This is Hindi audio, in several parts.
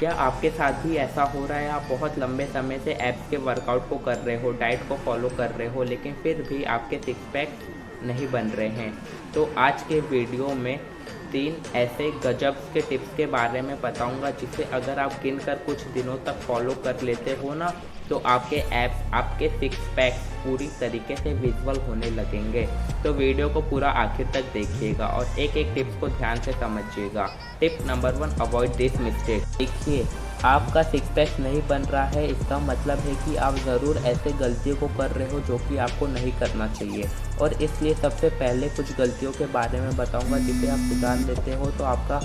क्या आपके साथ भी ऐसा हो रहा है? आप बहुत लंबे समय से ऐप्स के वर्कआउट को कर रहे हो, डाइट को फॉलो कर रहे हो, लेकिन फिर भी आपके सिक्स पैक नहीं बन रहे हैं। तो आज के वीडियो में 3 ऐसे गजब के टिप्स के बारे में बताऊंगा, जिसे अगर आप गिनकर कुछ दिनों तक फॉलो कर लेते हो ना, तो आपके एप्स, आपके सिक्स पैक्स पूरी तरीके से विजुअल होने लगेंगे। तो वीडियो को पूरा आखिर तक देखिएगा और एक एक टिप्स को ध्यान से समझिएगा। Tip number 1, avoid this mistake. देखिए, आपका सिक्स पैक नहीं बन रहा है, इसका मतलब है कि आप ज़रूर ऐसे गलतियों को कर रहे हो जो कि आपको नहीं करना चाहिए। और इसलिए सबसे पहले कुछ गलतियों के बारे में बताऊंगा, जिसे आप सुधार लेते हो तो आपका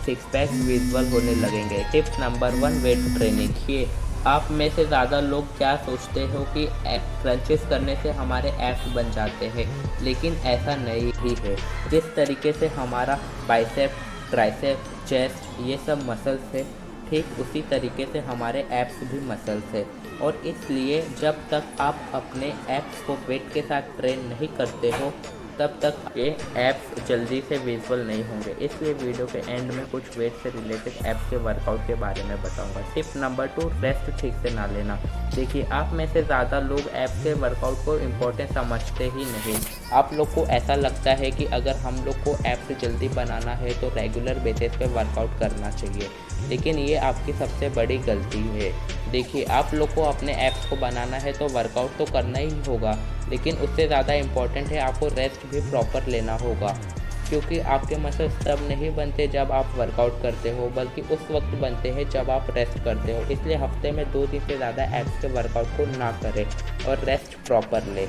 सिक्स पैक विजुअल होने लगेंगे। Tip number 1, weight training. ये आप में से ज़्यादा लोग क्या सोचते हो कि क्रंचेस करने से हमारे एब्स बन जाते हैं, लेकिन ऐसा नहीं ही है। जिस तरीके से हमारा बाइसेप, ट्राइसेप, चेस्ट ये सब मसल्स है, ठीक उसी तरीके से हमारे एब्स भी मसल्स है। और इसलिए जब तक आप अपने एब्स को वेट के साथ ट्रेन नहीं करते हो, तब तक ये ऐप्स जल्दी से विजुअल नहीं होंगे। इसलिए वीडियो के एंड में कुछ वेट से रिलेटेड ऐप्स के वर्कआउट के बारे में बताऊंगा। टिप नंबर 2, रेस्ट ठीक से ना लेना। देखिए, आप में से ज़्यादा लोग ऐप्स के वर्कआउट को इम्पोर्टेंट समझते ही नहीं। आप लोग को ऐसा लगता है कि अगर हम लोग को ऐप से जल्दी बनाना है तो रेगुलर बेसिस पे वर्कआउट करना चाहिए, लेकिन ये आपकी सबसे बड़ी गलती है। देखिए, आप लोग को अपने ऐप्स को बनाना है तो वर्कआउट तो करना ही होगा, लेकिन उससे ज़्यादा इम्पॉर्टेंट है आपको रेस्ट भी प्रॉपर लेना होगा। क्योंकि आपके मसल्स तब नहीं बनते जब आप वर्कआउट करते हो, बल्कि उस वक्त बनते हैं जब आप रेस्ट करते हो। इसलिए हफ्ते में 2 दिन से ज़्यादा ऐप्स के वर्कआउट को ना करें और रेस्ट प्रॉपर लें।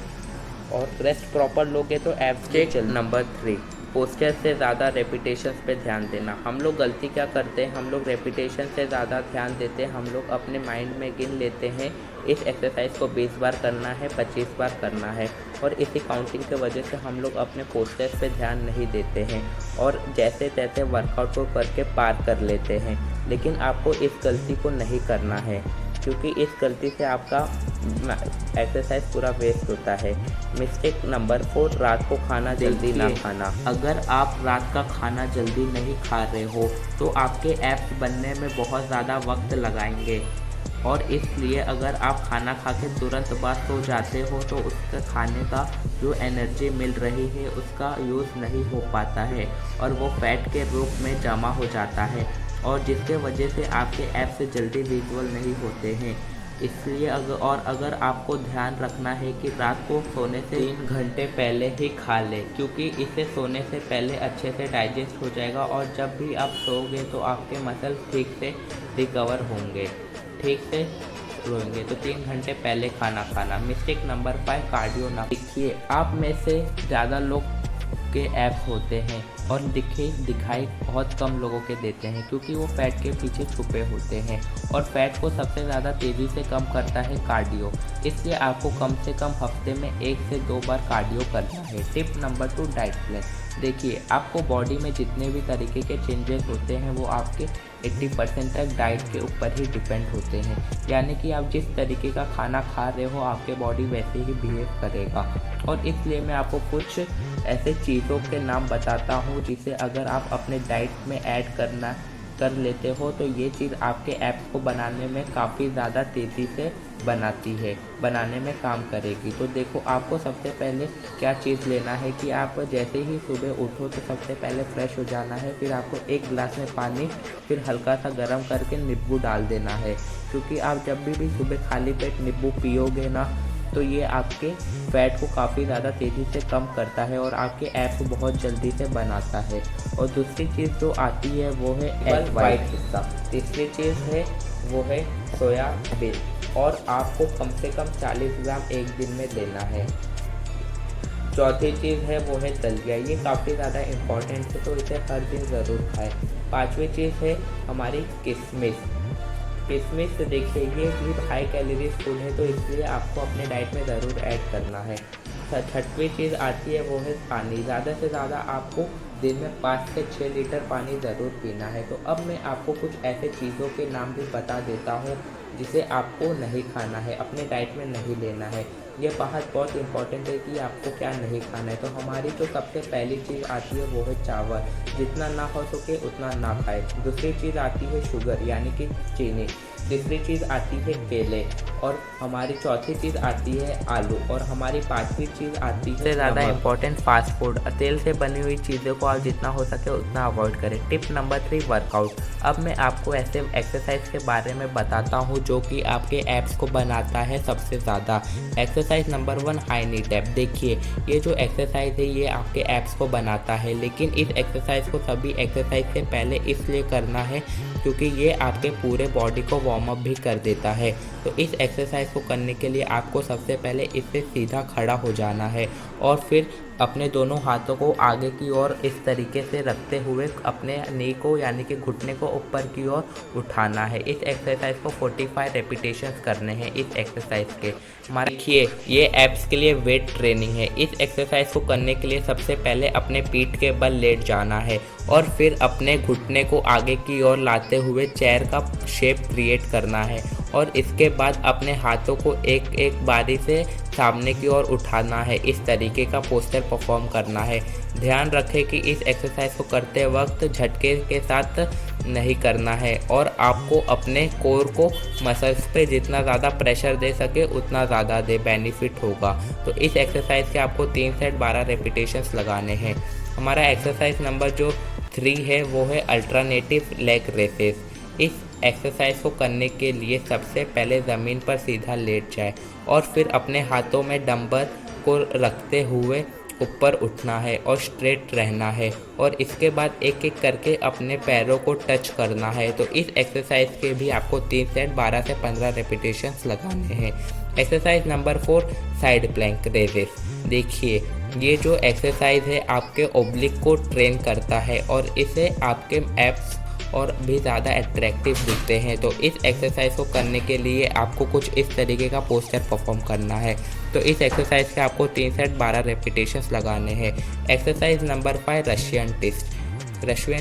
और रेस्ट प्रॉपर लोगे तो ऐप्स के चल। नंबर 3, पोस्चर से ज़्यादा रेपिटेशंस पे ध्यान देना। हम लोग गलती क्या करते हैं, हम लोग रेपिटेशन से ज़्यादा ध्यान देते हैं। हम लोग अपने माइंड में गिन लेते हैं इस एक्सरसाइज को 20 बार करना है, 25 बार करना है, और इसी काउंटिंग की वजह से हम लोग अपने पोस्चर्स पे ध्यान नहीं देते हैं और जैसे तैसे वर्कआउट को करके पार कर लेते हैं। लेकिन आपको इस गलती को नहीं करना है, क्योंकि इस गलती से आपका एक्सरसाइज पूरा वेस्ट होता है। मिस्टेक नंबर 4, रात को खाना जल्दी ना खाना। अगर आप रात का खाना जल्दी नहीं खा रहे हो तो आपके एब्स बनने में बहुत ज़्यादा वक्त लगाएंगे, और इसलिए अगर आप खाना खा के तुरंत बाद सो जाते हो तो उसके खाने का जो एनर्जी मिल रही है उसका यूज़ नहीं हो पाता है और वो फैट के रूप में जमा हो जाता है, और जिसके वजह से आपके एब्स जल्दी विजुअल नहीं होते हैं। इसलिए अगर आपको ध्यान रखना है कि रात को सोने से 3 घंटे पहले ही खा लें, क्योंकि इसे सोने से पहले अच्छे से डाइजेस्ट हो जाएगा और जब भी आप सोओगे तो आपके मसल्स ठीक से रिकवर होंगे, ठीक से रोएंगे। तो 3 घंटे पहले खाना खाना। मिस्टेक नंबर 5, कार्डियो ना। देखिए, आप में से ज़्यादा लोग के ऐप्स होते हैं और दिखाई बहुत कम लोगों के देते हैं, क्योंकि वो फैट के पीछे छुपे होते हैं, और फैट को सबसे ज़्यादा तेज़ी से कम करता है कार्डियो। इसलिए आपको कम से कम हफ्ते में 1 से 2 बार कार्डियो करना है। Tip number 2, diet plan. देखिए, आपको बॉडी में जितने भी तरीके के चेंजेस होते हैं वो आपके 80% तक डाइट के ऊपर ही डिपेंड होते हैं। यानी कि आप जिस तरीके का खाना खा रहे हो आपके बॉडी वैसे ही बिहेव करेगा। और इसलिए मैं आपको कुछ ऐसे चीज़ों के नाम बताता हूँ जिसे अगर आप अपने डाइट में ऐड कर लेते हो तो ये चीज़ आपके ऐप्स को बनाने में काफ़ी ज़्यादा तेज़ी से बनाने में काम करेगी। तो देखो, आपको सबसे पहले क्या चीज़ लेना है कि आप जैसे ही सुबह उठो तो सबसे पहले फ्रेश हो जाना है। फिर आपको 1 गिलास में पानी, फिर हल्का सा गर्म करके नींबू डाल देना है, क्योंकि आप जब भी सुबह खाली पेट नींबू पियोगे ना तो ये आपके फैट को काफ़ी ज़्यादा तेज़ी से कम करता है और आपके एब्स को बहुत जल्दी से बनाता है। और दूसरी चीज़ जो आती है वो है एग वाइट हिस्सा। तीसरी चीज़ है वो है सोयाबीन, और आपको कम से कम 40 ग्राम एक दिन में लेना है। चौथी चीज़ है वो है दलिया। ये काफ़ी ज़्यादा इम्पॉर्टेंट है, तो इसे हर दिन ज़रूर खाएं। पाँचवीं चीज़ है हमारी किशमिश। किशमिश देखिए, ये भी हाई कैलोरीज फूड है, तो इसलिए आपको अपने डाइट में ज़रूर ऐड करना है। छठवीं चीज़ आती है वो है पानी। ज़्यादा से ज़्यादा आपको दिन में 5 से 6 लीटर पानी ज़रूर पीना है। तो अब मैं आपको कुछ ऐसे चीज़ों के नाम भी बता देता हूँ जिसे आपको नहीं खाना है, अपने डाइट में नहीं लेना है। ये बात बहुत इंपॉर्टेंट है कि आपको क्या नहीं खाना है। तो हमारी जो सबसे पहली चीज़ आती है वो है चावल, जितना ना हो सके उतना ना खाए। दूसरी चीज़ आती है शुगर यानी कि चीनी। तीसरी चीज़ आती है केले, और हमारी चौथी चीज़ आती है आलू, और हमारी पांचवी चीज़ आती है ज़्यादा इम्पोर्टेंट फास्ट फूड। तेल से बनी हुई चीज़ों को आप जितना हो सके उतना अवॉइड करें। Tip number 3, workout. अब मैं आपको ऐसे एक्सरसाइज के बारे में बताता हूँ जो कि आपके एब्स को बनाता है सबसे ज़्यादा। एक्सरसाइज नंबर 1, हाई नी टैप। देखिए, ये जो एक्सरसाइज है ये आपके एब्स को बनाता है, लेकिन इस एक्सरसाइज को सभी एक्सरसाइज से पहले इसलिए करना है क्योंकि ये आपके पूरे बॉडी को वार्म अप भी कर देता है। तो इस एक्सरसाइज को करने के लिए आपको सबसे पहले इससे सीधा खड़ा हो जाना है, और फिर अपने दोनों हाथों को आगे की ओर इस तरीके से रखते हुए अपने नी को यानी कि घुटने को ऊपर की ओर उठाना है। इस एक्सरसाइज को 45 रेपिटेशंस करने हैं इस एक्सरसाइज के। देखिए, ये एब्स के लिए वेट ट्रेनिंग है। इस एक्सरसाइज को करने के लिए सबसे पहले अपने पीठ के बल लेट जाना है, और फिर अपने घुटने को आगे की ओर लाते हुए चेयर का शेप क्रिएट करना है, और इसके बाद अपने हाथों को एक एक बारी से सामने की ओर उठाना है। इस तरीके का पोस्चर परफॉर्म करना है। ध्यान रखें कि इस एक्सरसाइज को करते वक्त झटके के साथ नहीं करना है, और आपको अपने कोर को मसल्स पे जितना ज़्यादा प्रेशर दे सके उतना ज़्यादा दे, बेनिफिट होगा। तो इस एक्सरसाइज के आपको 3 सेट 12 रेपिटेशंस लगाने हैं। हमारा एक्सरसाइज नंबर जो 3 है वो है अल्टरनेटिव लेग रेसेस। इस एक्सरसाइज को करने के लिए सबसे पहले ज़मीन पर सीधा लेट जाए, और फिर अपने हाथों में डंबल को रखते हुए ऊपर उठना है और स्ट्रेट रहना है, और इसके बाद एक एक करके अपने पैरों को टच करना है। तो इस एक्सरसाइज के भी आपको 3 सेट 12 से 15 रेपिटेशंस लगाने हैं। Exercise number 4, side plank raises. देखिए, ये जो एक्सरसाइज है आपके ओब्लिक को ट्रेन करता है, और इसे आपके एब्स और भी ज़्यादा अट्रैक्टिव दिखते हैं। तो इस एक्सरसाइज को करने के लिए आपको कुछ इस तरीके का पोस्चर परफॉर्म करना है। तो इस एक्सरसाइज के आपको 3 सेट 12 रेपिटेशंस लगाने हैं। Exercise number 5, Russian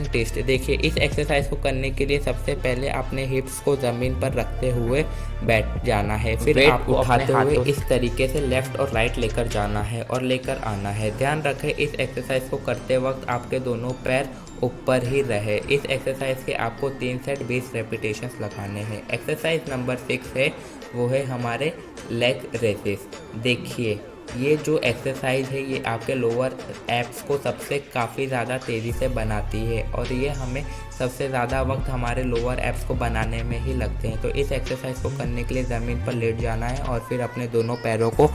twist. देखिए, इस एक्सरसाइज को करने के लिए सबसे पहले अपने हिप्स को ज़मीन पर रखते हुए बैठ जाना है, फिर आपको उठाते हुए इस तरीके से लेफ़्ट और राइट लेकर जाना है और लेकर आना है। ध्यान रखें, इस एक्सरसाइज को करते वक्त आपके दोनों पैर ऊपर ही रहे। इस एक्सरसाइज के आपको 3 सेट 20 रेपिटेशंस लगाने हैं। एक्सरसाइज नंबर 6 है वो है हमारे लेग रेसेस। देखिए, ये जो एक्सरसाइज है ये आपके लोअर एब्स को सबसे काफ़ी ज़्यादा तेज़ी से बनाती है, और ये हमें सबसे ज़्यादा वक्त हमारे लोअर एब्स को बनाने में ही लगते हैं। तो इस एक्सरसाइज को करने के लिए ज़मीन पर लेट जाना है, और फिर अपने दोनों पैरों को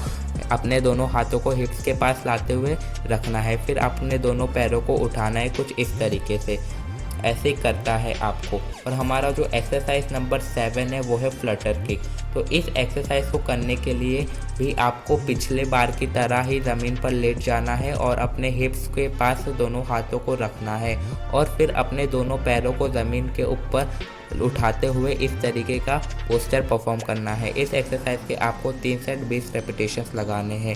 अपने दोनों हाथों को हिप्स के पास लाते हुए रखना है, फिर अपने दोनों पैरों को उठाना है कुछ इस तरीके से। ऐसे ही करता है आपको। और हमारा जो एक्सरसाइज नंबर 7 है वो है फ्लटर किक। तो इस एक्सरसाइज को करने के लिए भी आपको पिछले बार की तरह ही ज़मीन पर लेट जाना है, और अपने हिप्स के पास दोनों हाथों को रखना है, और फिर अपने दोनों पैरों को ज़मीन के ऊपर उठाते हुए इस तरीके का पोस्चर परफॉर्म करना है। इस एक्सरसाइज के आपको 3 सेट 20 रेपिटेशंस लगाने हैं।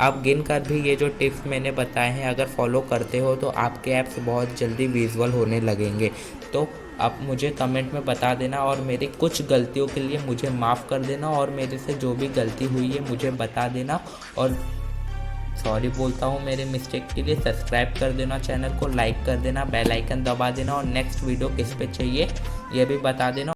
आप गिन कर भी ये जो टिप्स मैंने बताए हैं अगर फॉलो करते हो तो आपके एब्स बहुत जल्दी विजुअल होने लगेंगे। तो आप मुझे कमेंट में बता देना, और मेरी कुछ गलतियों के लिए मुझे माफ़ कर देना, और मेरे से जो भी गलती हुई है मुझे बता देना, और सॉरी बोलता हूँ मेरे मिस्टेक के लिए। सब्सक्राइब कर देना, चैनल को लाइक कर देना, बेल आइकन दबा देना, और नेक्स्ट वीडियो किस पे चाहिए ये भी बता देना।